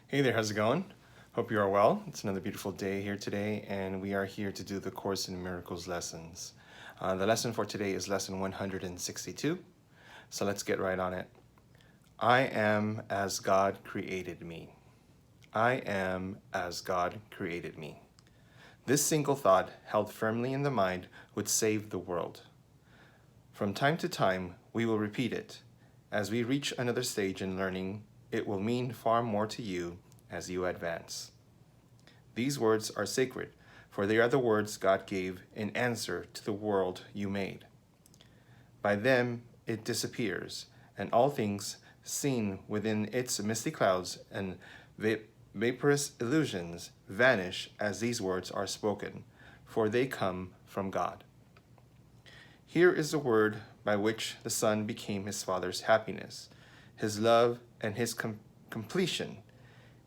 Hey there, how's it going? Hope you are well. It's another beautiful day here today, and we are here to do the Course in Miracles lessons. The lesson for today is lesson 162, so let's get right on it. I am as God created me. I am as God created me. This single thought, held firmly in the mind, would save the world. From time to time, we will repeat it. As we reach another stage in learning, it will mean far more to you as you advance. These words are sacred, for they are the words God gave in answer to the world you made. By them it disappears, and all things seen within its misty clouds and vaporous illusions vanish as these words are spoken, for they come from God. Here is the word by which the Son became his Father's happiness, his love, and his completion.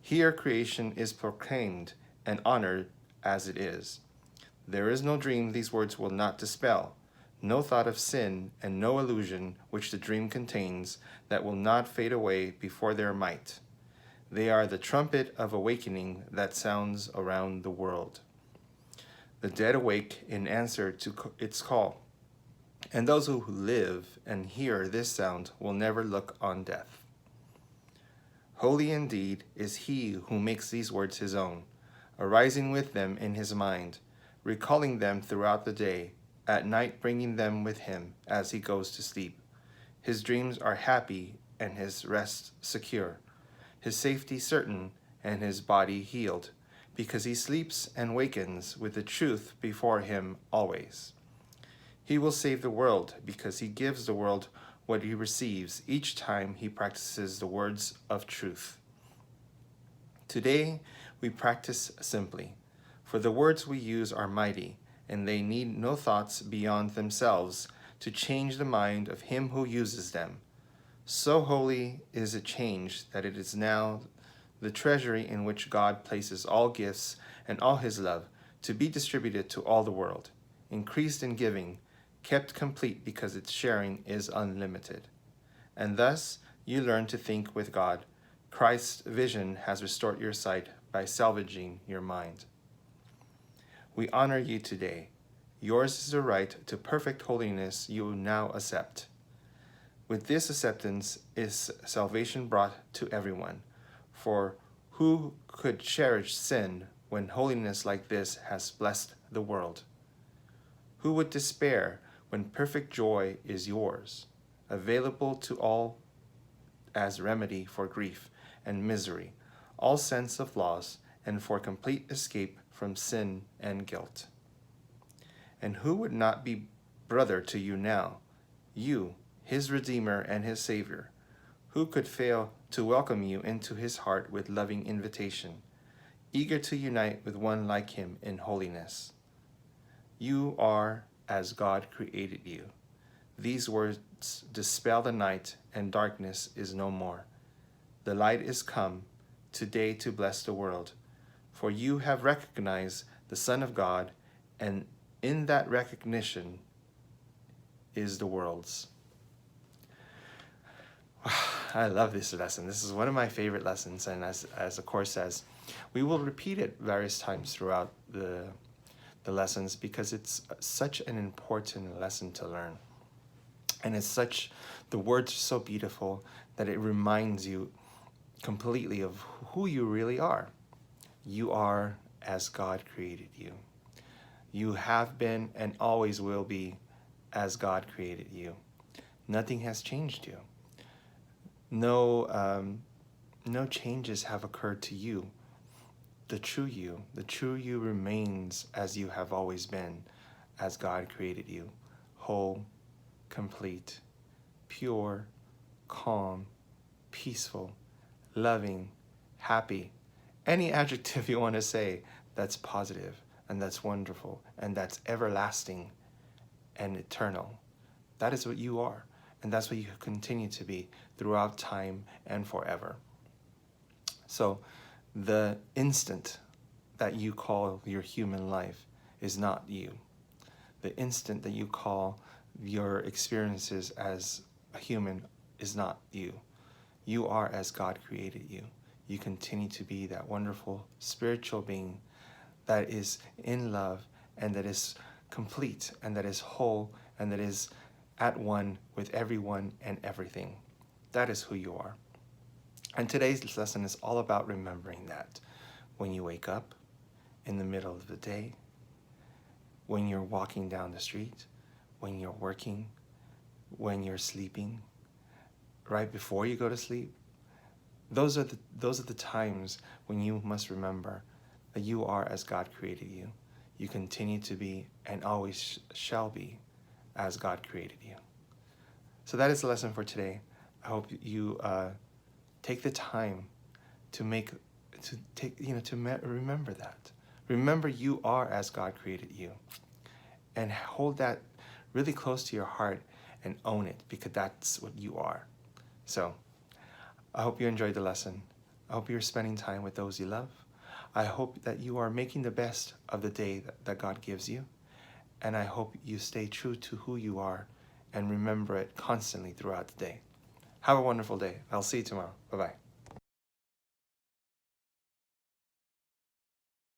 Here creation is proclaimed and honored as it is. There is no dream these words will not dispel, no thought of sin and no illusion which the dream contains that will not fade away before their might. They are the trumpet of awakening that sounds around the world. The dead awake in answer to its call, and those who live and hear this sound will never look on death. Holy indeed is he who makes these words his own, arising with them in his mind, recalling them throughout the day, at night bringing them with him as he goes to sleep. His dreams are happy and his rest secure, his safety certain and his body healed, because he sleeps and wakens with the truth before him always. He will save the world because he gives the world what he receives each time he practices the words of truth. Today, we practice simply, for the words we use are mighty, and they need no thoughts beyond themselves to change the mind of him who uses them. So holy is a change that it is now the treasury in which God places all gifts and all his love to be distributed to all the world, increased in giving, kept complete because its sharing is unlimited. And thus you learn to think with God. Christ's vision has restored your sight by salvaging your mind. We honor you today. Yours is the right to perfect holiness you now accept. With this acceptance is salvation brought to everyone. For who could cherish sin when holiness like this has blessed the world? Who would despair when perfect joy is yours, available to all as remedy for grief and misery, all sense of loss, and for complete escape from sin and guilt? And who would not be brother to you now, you, his Redeemer and his Savior? Who could fail to welcome you into his heart with loving invitation, eager to unite with one like him in holiness? You are as God created you. These words dispel the night, and darkness is no more. The light is come today to bless the world, for you have recognized the Son of God, and in that recognition is the world's. I love this lesson. This is one of my favorite lessons, and as the Course says, we will repeat it various times throughout the lessons because it's such an important lesson to learn. And the words are so beautiful that it reminds you completely of who you really are. You are as God created you. You have been and always will be as God created you. Nothing has changed you. No changes have occurred to you. The true you remains as you have always been, as God created you, whole, complete, pure, calm, peaceful, loving, happy. Any adjective you want to say that's positive and that's wonderful and that's everlasting and eternal. That is what you are, and that's what you continue to be throughout time and forever. So the instant that you call your human life is not you. The instant that you call your experiences as a human is not you. You are as God created you. you continue to be that wonderful spiritual being that is in love and that is complete and that is whole and that is at one with everyone and everything. That is who you are. And today's lesson is all about remembering that when you wake up, in the middle of the day, when you're walking down the street, when you're working, when you're sleeping, right before you go to sleep. Those are the times when you must remember that you are as God created you. You continue to be and always shall be as God created you. So that is the lesson for today. I hope you take the time to remember that. Remember you are as God created you, and hold that really close to your heart and own it, because that's what you are. So I hope you enjoyed the lesson. I hope you're spending time with those you love. I hope that you are making the best of the day that God gives you. And I hope you stay true to who you are and remember it constantly throughout the day. Have a wonderful day. I'll see you tomorrow. Bye-bye.